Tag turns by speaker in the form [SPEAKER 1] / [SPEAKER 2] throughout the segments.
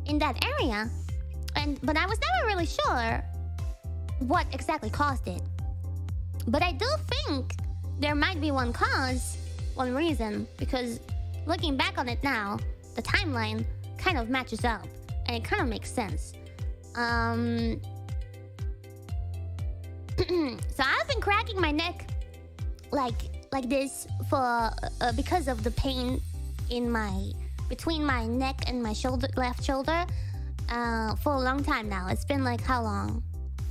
[SPEAKER 1] in that area, but I was never really sure what exactly caused it. But I do think there might be one cause, one reason, because looking back on it now, the timeline kind of matches up and it kind of makes sense. So I've been cracking my neck like this for because of the pain in between my neck and my left shoulder for a long time now. It's been like how long?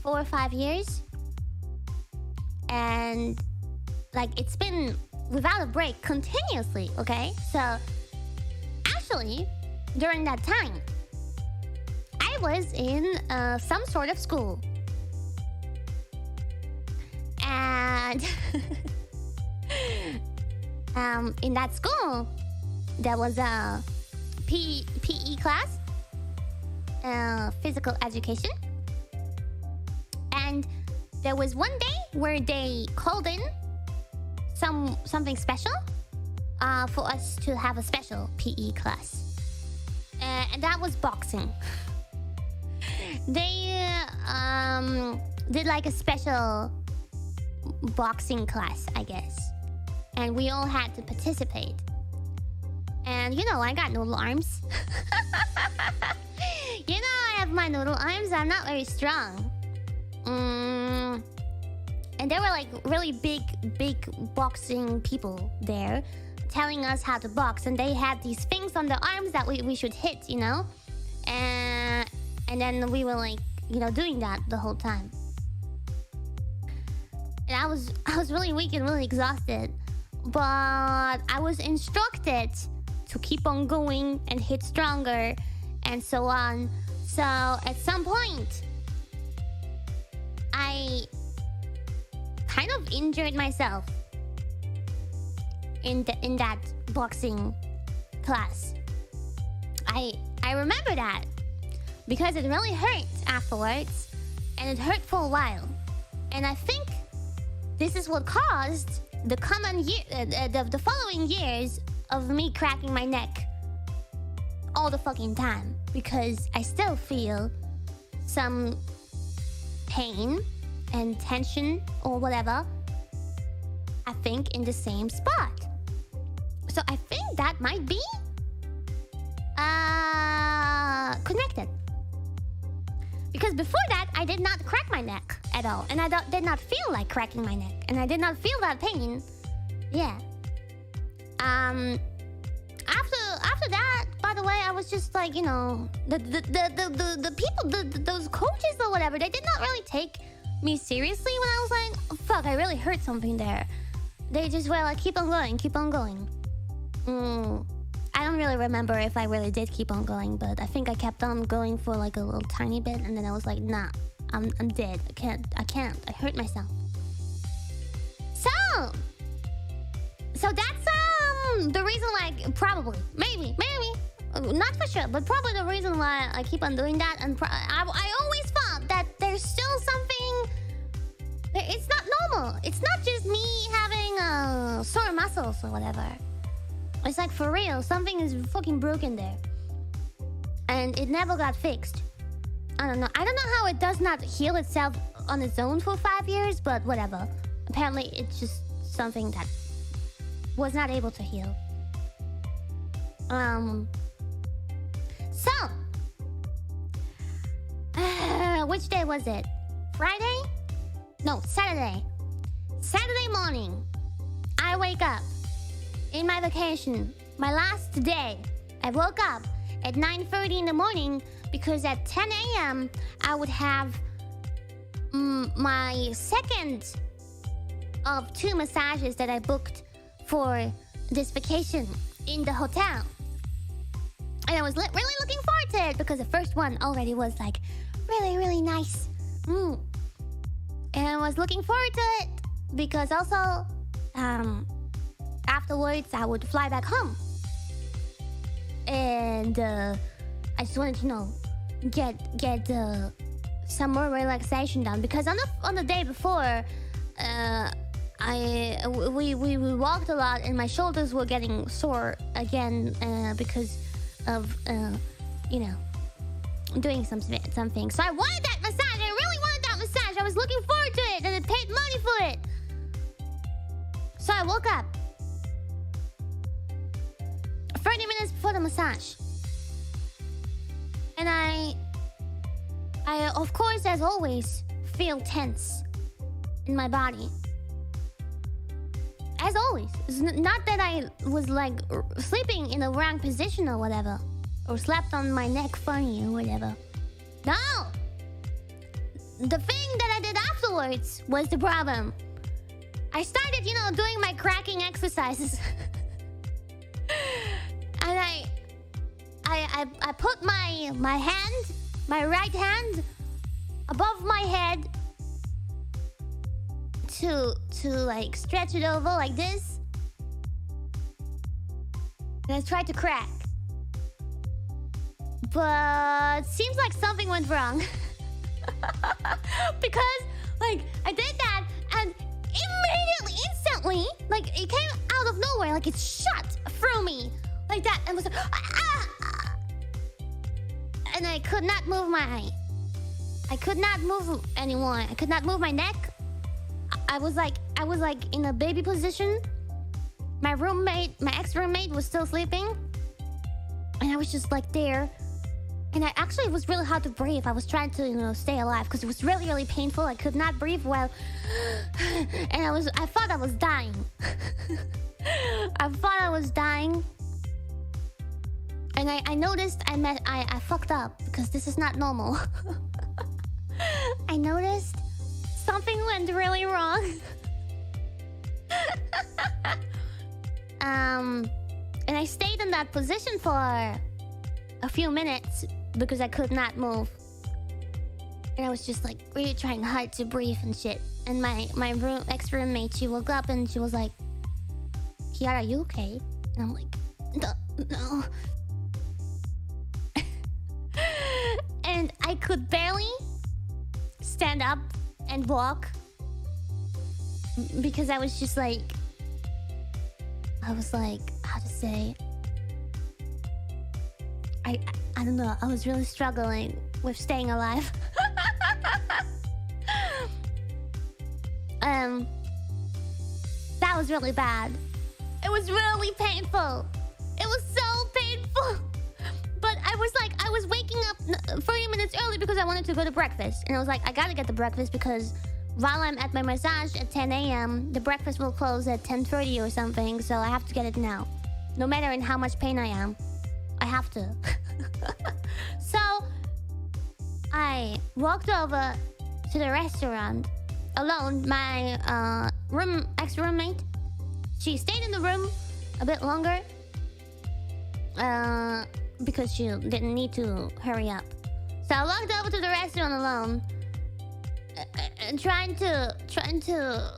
[SPEAKER 1] 4 or 5 years, and like it's been without a break continuously. Okay, so actually during that time I was in some sort of school, and in that school there was a PE class, physical education, and there was one day where they called in something special for us to have a special PE class, and that was boxing. They did like a special boxing class, I guess, and we all had to participate. And you know, I got noodle arms. You know, I have my noodle arms. I'm not very strong. And there were like really big boxing people there telling us how to box, and they had these things on the arms that we should hit, you know, and then we were like, you know, doing that the whole time. And I was really weak and really exhausted, but I was instructed to keep on going and hit stronger and so on. So at some point I kind of injured myself in that boxing class. I remember that because it really hurt afterwards, and it hurt for a while. And I think this is what caused the following years of me cracking my neck all the fucking time, because I still feel some pain and tension or whatever, I think, in the same spot. So I think that might be connected, because before that I did not crack my neck at all, and I did not feel like cracking my neck, and I did not feel that pain. Yeah. After that, by the way, I was just like, you know, the people, those coaches or whatever, they did not really take me seriously when I was like, oh, fuck, I really hurt something there. They just were like, keep on going, keep on going. I don't really remember if I really did keep on going, but I think I kept on going for like a little tiny bit, and then I was like, nah, I'm dead. I can't. I hurt myself. So that's the reason, like, probably, maybe, not for sure, but probably the reason why I keep on doing that. And I always thought that there's still something. It's not normal. It's not just me having sore muscles or whatever. It's like, for real, something is fucking broken there, and it never got fixed. I don't know how it does not heal itself on its own for 5 years, but whatever. Apparently it's just something that was not able to heal. So which day was it? Friday? No, Saturday. Saturday morning, I wake up in my vacation, my last day. I woke up at 9:30 in the morning because at 10 a.m. I would have my second of 2 massages that I booked for this vacation in the hotel. And I was really looking forward to it because the first one already was like really nice. And I was looking forward to it because also afterwards I would fly back home. And I just wanted to, you know, get some more relaxation done, because on the day before we walked a lot and my shoulders were getting sore again because of you know, doing something. So I wanted that massage. I really wanted that massage. I was looking forward to it, and I paid money for it. So I woke up 30 minutes before the massage, and I of course, as always, feel tense in my body. As always. It's not that I was like sleeping in the wrong position or whatever, or slept on my neck funny or whatever. No! The thing that I did afterwards was the problem. I started, you know, doing my cracking exercises. And I put my hand, my right hand, above my head to like stretch it over like this. And I tried to crack. But seems like something went wrong. Because like I did that and immediately, instantly, like it came out of nowhere, like it shot through me like that, and was like, and I could not move I could not move anymore. I could not move my neck. I was like in a baby position. My ex-roommate was still sleeping, and I was just like there. And it was really hard to breathe. I was trying to, you know, stay alive because it was really, really painful. I could not breathe well, and I thought I was dying. I thought I was dying, and I noticed I fucked up because this is not normal. I noticed something went really wrong. And I stayed in that position for a few minutes because I could not move. And I was just like really trying hard to breathe and shit. And my ex-roommate, she woke up and she was like, "Kiara, are you okay?" And I'm like, no. And I could barely stand up and walk because I was just like, how to say, I don't know, I was really struggling with staying alive. That was really bad. It was really painful. It was so painful. But I was waking up 30 minutes early because I wanted to go to breakfast. And I was like, I gotta get the breakfast because while I'm at my massage at 10 a.m., the breakfast will close at 10:30 or something. So I have to get it now. No matter in how much pain I am, I have to. So I walked over to the restaurant alone. My ex-roommate, she stayed in the room a bit longer because she didn't need to hurry up. So I walked over to the restaurant alone, trying to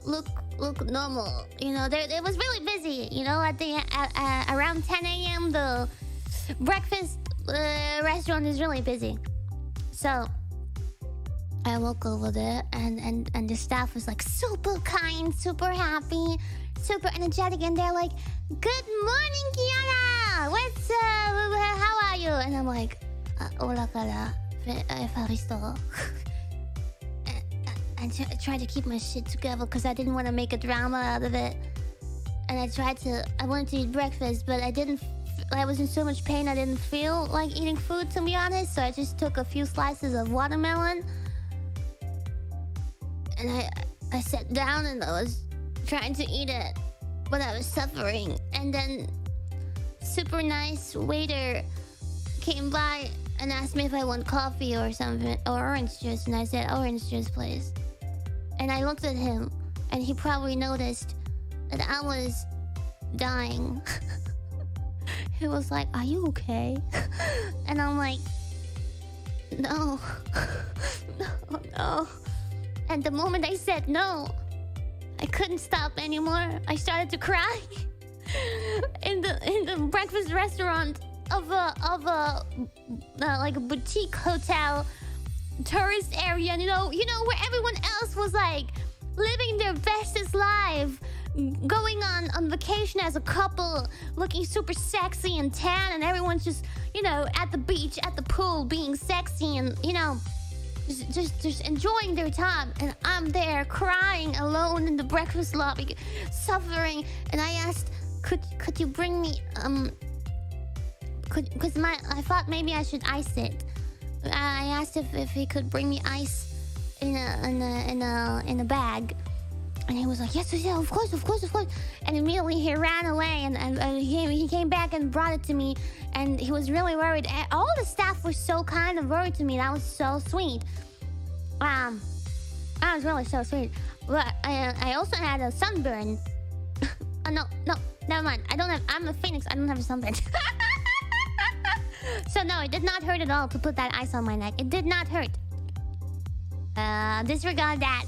[SPEAKER 1] look normal. You know, it was really busy. You know, around 10 a.m. the breakfast restaurant is really busy. So I walk over there, and the staff was like super kind, super happy, super energetic, and they're like, "Good morning, Kiara. How are you?" And I'm like, "Hola, Cara. Faristo." And tried to keep my shit together because I didn't want to make a drama out of it. And I wanted to eat breakfast, but I was in so much pain I didn't feel like eating food, to be honest. So I just took a few slices of watermelon. And I sat down and I was trying to eat it, but I was suffering. And then super nice waiter came by and asked me if I want coffee or something, or orange juice. And I said, "Orange juice, please." And I looked at him, and he probably noticed that I was dying. He was like, "Are you okay?" And I'm like, "No." No. And the moment I said no, I couldn't stop anymore. I started to cry in the breakfast restaurant of a like a boutique hotel tourist area, you know where everyone else was like living their bestest life, going on vacation as a couple, looking super sexy and tan, and everyone's just, you know, at the beach, at the pool, being sexy and, you know, just enjoying their time. And I'm there crying alone in the breakfast lobby, suffering. And I asked, could you bring me because I thought maybe I should ice it. I asked if he could bring me ice in a bag. And he was like, yes, of course. And immediately he ran away and he came back and brought it to me. And he was really worried. All the staff were so kind and worried to me. That was so sweet. That was really so sweet. But I also had a sunburn. No, never mind. I'm a phoenix. I don't have a sunburn. So no, it did not hurt at all to put that ice on my neck. It did not hurt. Disregard that.